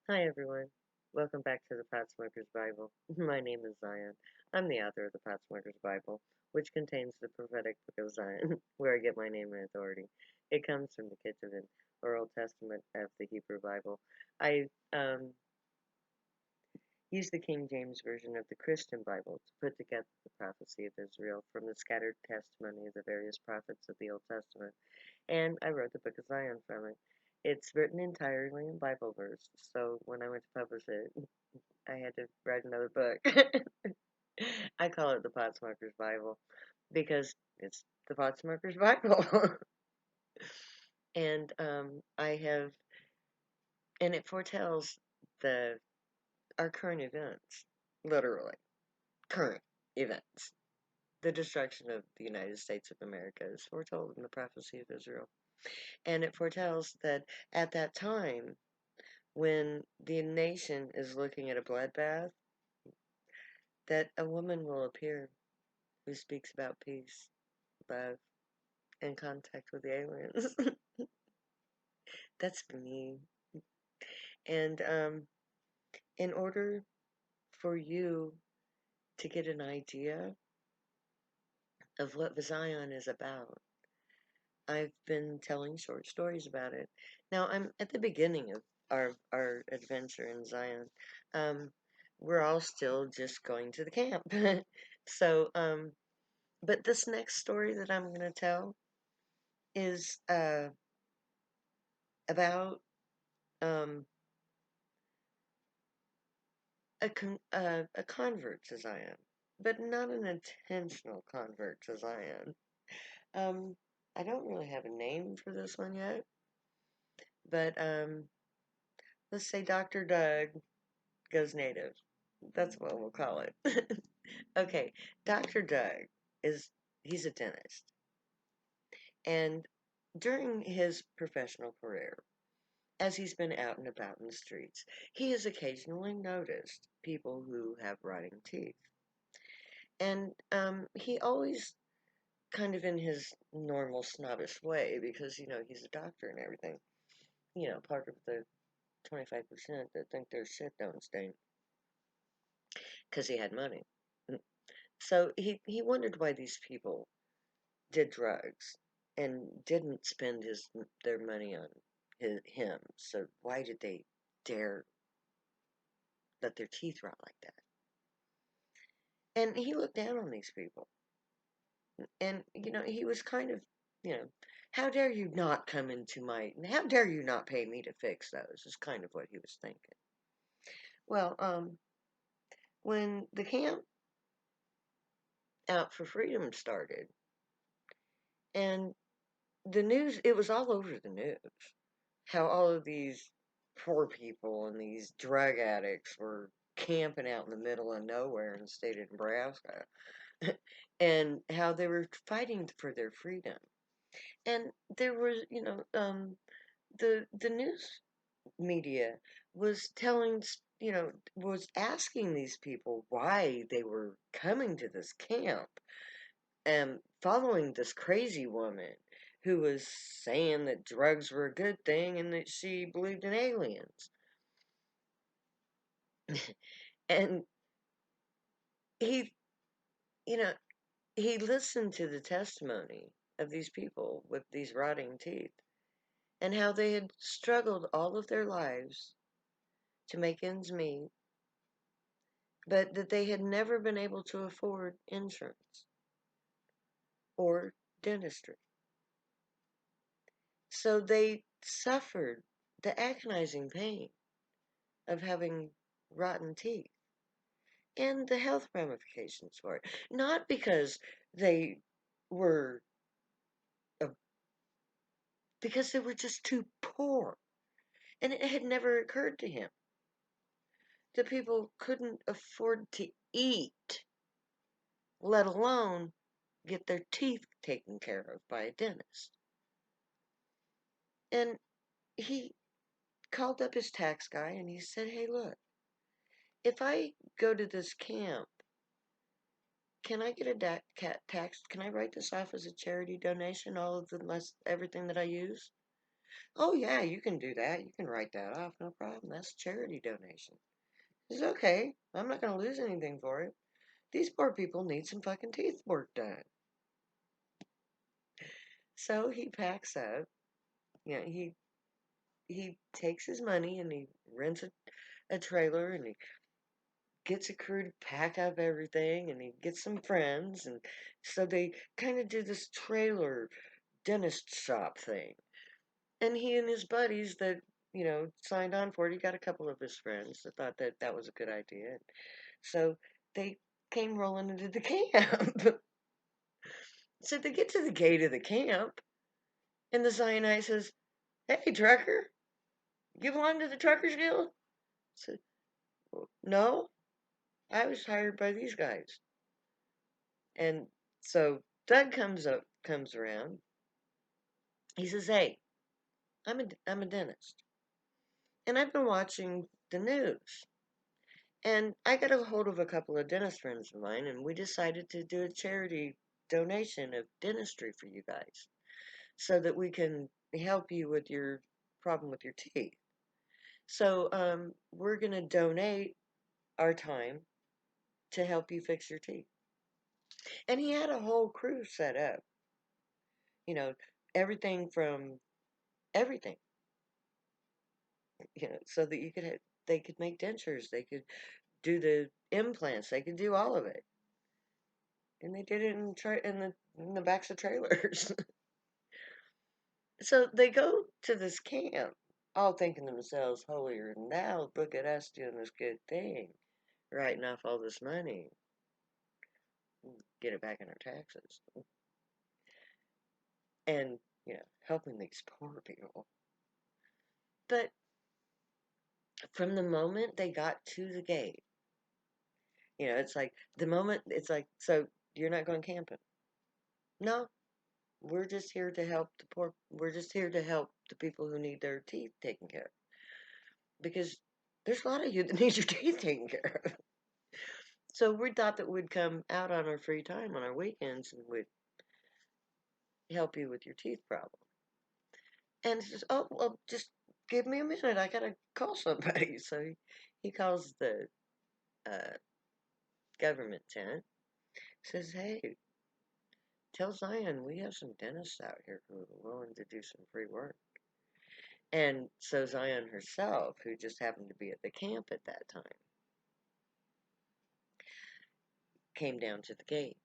Hi everyone. Welcome back to the Potsmoker's Bible. My name is Zion. I'm the author of the Potsmoker's Bible, which contains the prophetic book of Zion, where I get my name and authority. It comes from the Ketuvim, or Old Testament of the Hebrew Bible. I use the King James Version of the Christian Bible to put together the prophecy of Israel from the scattered testimony of the various prophets of the Old Testament, and I wrote the book of Zion from it. It's written entirely in Bible verse, so when I went to publish it, I had to write another book. I call it the Potsmoker's Bible because it's the Potsmoker's Bible. and and it foretells the our current events, literally current events. The destruction of the United States of America is foretold in the prophecy of Israel, and it foretells that at that time, when the nation is looking at a bloodbath, that a woman will appear who speaks about peace, love, and contact with the aliens. That's me. And in order for you to get an idea of what Zion is about, I've been telling short stories about it. Now I'm at the beginning of our adventure in Zion. Um, we're all still just going to the camp. so, but this next story that I'm going to tell is about um, a convert to Zion, but not an intentional convert to Zion. Um, I don't really have a name for this one yet, but let's say Dr. Doug goes native. That's what we'll call it. Okay, Dr. Doug is he's a dentist, and during his professional career, as he's been out and about in the streets, he has occasionally noticed people who have rotting teeth. And he always kind of in his normal snobbish way because, he's a doctor and everything. Part of the 25% that think their shit don't stink because he had money. So he wondered why these people did drugs and didn't spend their money on him. So why did they dare let their teeth rot like that? And he looked down on these people. And, he was kind of, you know, how dare you not come into how dare you not pay me to fix those, is kind of what he was thinking. Well, when the camp out for freedom started, and the news, it was all over the news, how all of these poor people and these drug addicts were camping out in the middle of nowhere in the state of Nebraska, and how they were fighting for their freedom. And there was, the news media was was asking these people why they were coming to this camp and following this crazy woman who was saying that drugs were a good thing and that she believed in aliens. And he, you know, he listened to the testimony of these people with these rotting teeth and how they had struggled all of their lives to make ends meet, but that they had never been able to afford insurance or dentistry. So they suffered the agonizing pain of having rotten teeth and the health ramifications for it. Not because they were, uh, because they were just too poor. And it had never occurred to him that people couldn't afford to eat, let alone get their teeth taken care of by a dentist. And he called up his tax guy and he said, "Hey, look, if I go to this camp, can I get a tax? Can I write this off as a charity donation? All of everything that I use?" Oh, yeah, you can do that. You can write that off. No problem. That's a charity donation. It's okay. I'm not going to lose anything for it. These poor people need some fucking teeth work done. So he packs up. He takes his money and he rents a trailer and he gets a crew to pack up everything and he gets some friends and so they kind of do this trailer dentist shop thing. And he and his buddies that, signed on for it, he got a couple of his friends that thought that that was a good idea. So they came rolling into the camp. So they get to the gate of the camp and the Zionite says, "Hey, trucker, you belong to the Truckers Guild?" I said, "Well, no, I was hired by these guys." And so Doug comes around. He says, "Hey, I'm a dentist, and I've been watching the news, and I got a hold of a couple of dentist friends of mine, and we decided to do a charity donation of dentistry for you guys, so that we can help you with your problem with your teeth. So we're gonna donate our time to help you fix your teeth." And he had a whole crew set up, you know, everything from everything, so that they could make dentures, they could do the implants, they could do all of it, and they did it in the backs of trailers. So they go to this camp, all thinking to themselves, holier than thou, look at us doing this good thing, writing off all this money, get it back in our taxes, and helping these poor people. But from the moment they got to the gate, it's like the moment it's like, so you're not going camping? No, we're just here to help the poor. We're just here to help the people who need their teeth taken care of. Because there's a lot of you that need your teeth taken care of. So we thought that we'd come out on our free time on our weekends and we'd help you with your teeth problem. And he says, "Oh, well, just give me a minute. I gotta call somebody." So he calls the uh, government tenant. Says, "Hey, tell Zion we have some dentists out here who are willing to do some free work." And so Zion herself, who just happened to be at the camp at that time, came down to the gate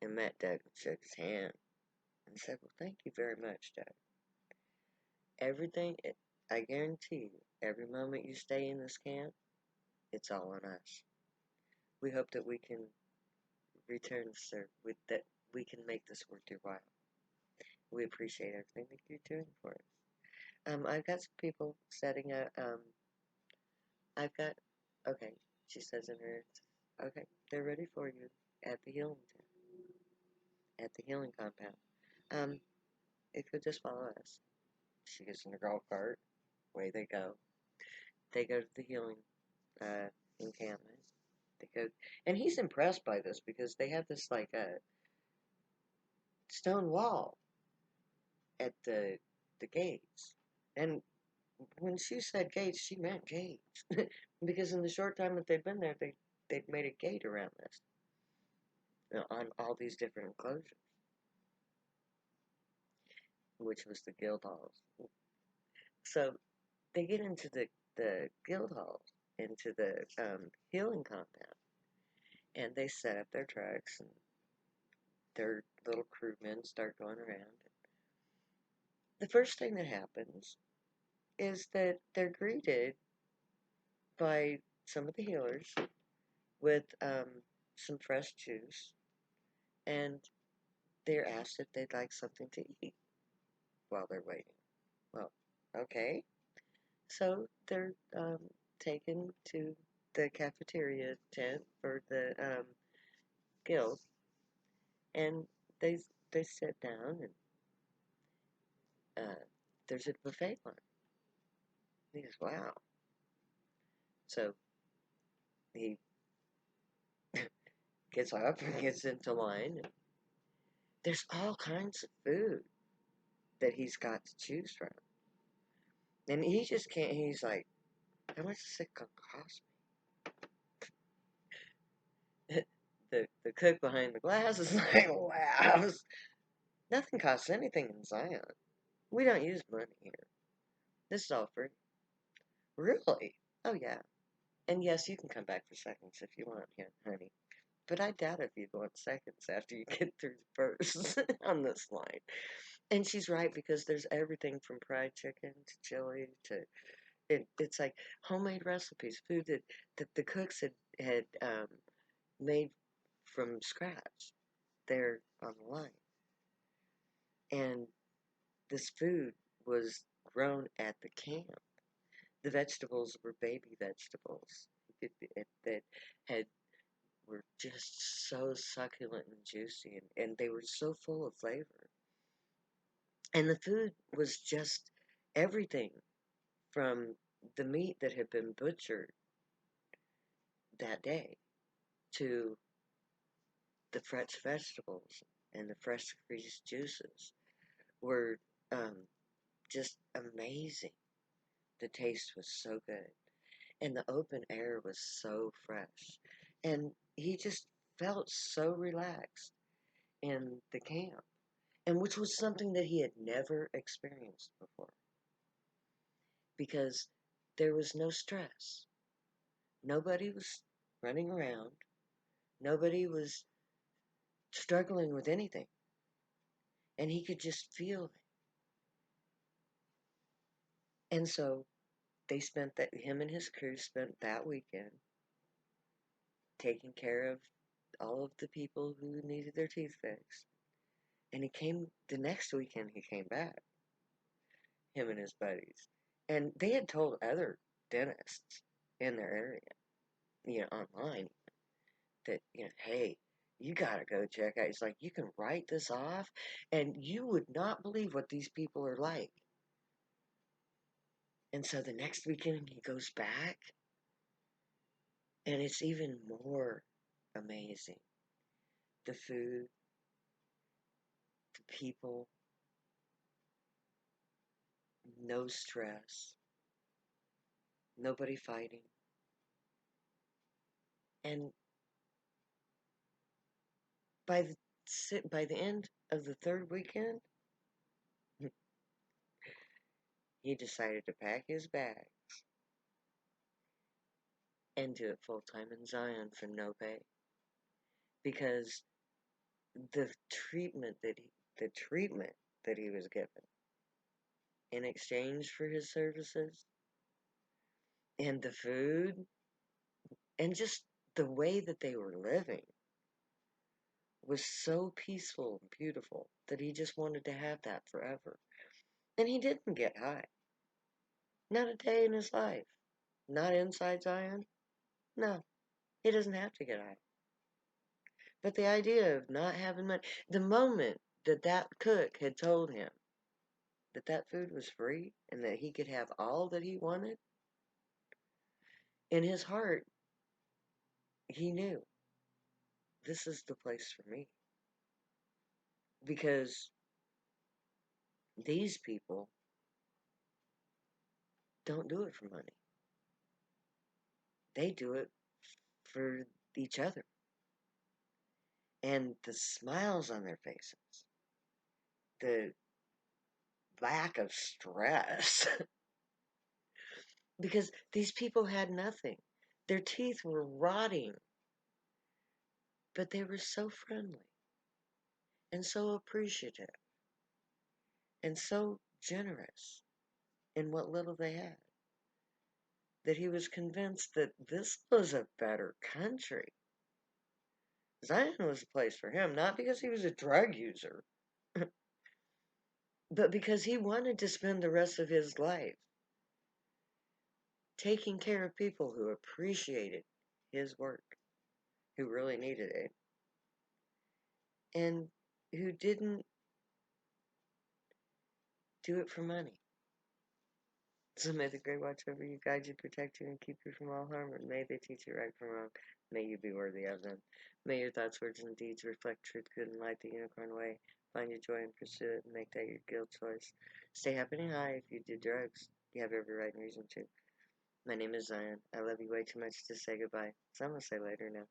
and met Doug and shook his hand and said, "Well, thank you very much, Doug. Everything, I guarantee you, every moment you stay in this camp, it's all on us. We hope that we can return, sir, with that we can make this worth your while. We appreciate everything that you're doing for us." I've got some people setting up, I've got, okay, she says in her, okay, they're ready for you at the healing tent, at the healing compound. Um, if you'll just follow us. She gets in the golf cart, away they go. They go to the healing encampment. They go, and he's impressed by this because they have this like a stone wall at the gates. And when she said gates, she meant gates because in the short time that they'd been there, they'd made a gate around this, on all these different enclosures, which was the guild halls. So they get into the guild halls, into the healing compound, and they set up their trucks, and their little crewmen start going around. The first thing that happens is that they're greeted by some of the healers with some fresh juice, and they're asked if they'd like something to eat while they're waiting. Well, okay. So they're taken to the cafeteria tent for the guild, and they they sit down, and there's a buffet line. He goes, "Wow." So he gets up and gets into line, and there's all kinds of food. that he's got to choose from. And he just can't, he's like, how much is it going to cost me? The cook behind the glass is like, wow, nothing costs anything in Zion. We don't use money here. This is all free. Really? Oh, yeah. And yes, you can come back for seconds if you want, yeah, honey. But I doubt if you'd want seconds after you get through the first on this line. And she's right because there's everything from fried chicken to chili to it's like homemade recipes, food that the cooks had made from scratch there on the line. And this food was grown at the camp. The vegetables were baby vegetables that had were just so succulent and juicy, and they were so full of flavor. And the food was just everything from the meat that had been butchered that day to the fresh vegetables and the fresh squeezed juices were um, just amazing. The taste was so good, and the open air was so fresh, and he just felt so relaxed in the camp, and which was something that he had never experienced before because there was no stress. Nobody was running around. Nobody was struggling with anything, and he could just feel it. And so they spent that him and his crew spent that weekend taking care of all of the people who needed their teeth fixed. And he came the next weekend. He came back, him and his buddies, and they had told other dentists in their area, online, that hey, you gotta go check out. It's like you can write this off, and you would not believe what these people are like. And so the next weekend he goes back, and it's even more amazing. The food, the people, no stress, nobody fighting. And by the end of the third weekend, he decided to pack his bag and do it full time in Zion for no pay because the the treatment that he was given in exchange for his services and the food and just the way that they were living was so peaceful and beautiful that he just wanted to have that forever. And he didn't get high. Not a day in his life. Not inside Zion. No, he doesn't have to get high. But the idea of not having money, the moment that that cook had told him that that food was free and that he could have all that he wanted, in his heart, he knew this is the place for me. Because these people don't do it for money, they do it for each other. And the smiles on their faces, the lack of stress, because these people had nothing. Their teeth were rotting, but they were so friendly and so appreciative and so generous in what little they had that he was convinced that this was a better country. Zion was a place for him, not because he was a drug user, but because he wanted to spend the rest of his life taking care of people who appreciated his work, who really needed it, and who didn't do it for money. So may the great watch over you, guide you, protect you, and keep you from all harm, and may they teach you right from wrong. May you be worthy of them. May your thoughts, words, and deeds reflect truth, good, and light the unicorn way. find your joy and pursue it and make that your guilt choice. Stay happy and high. If you do drugs, you have every right and reason to. My name is Zion. I love you way too much to say goodbye, so I'm gonna say later now.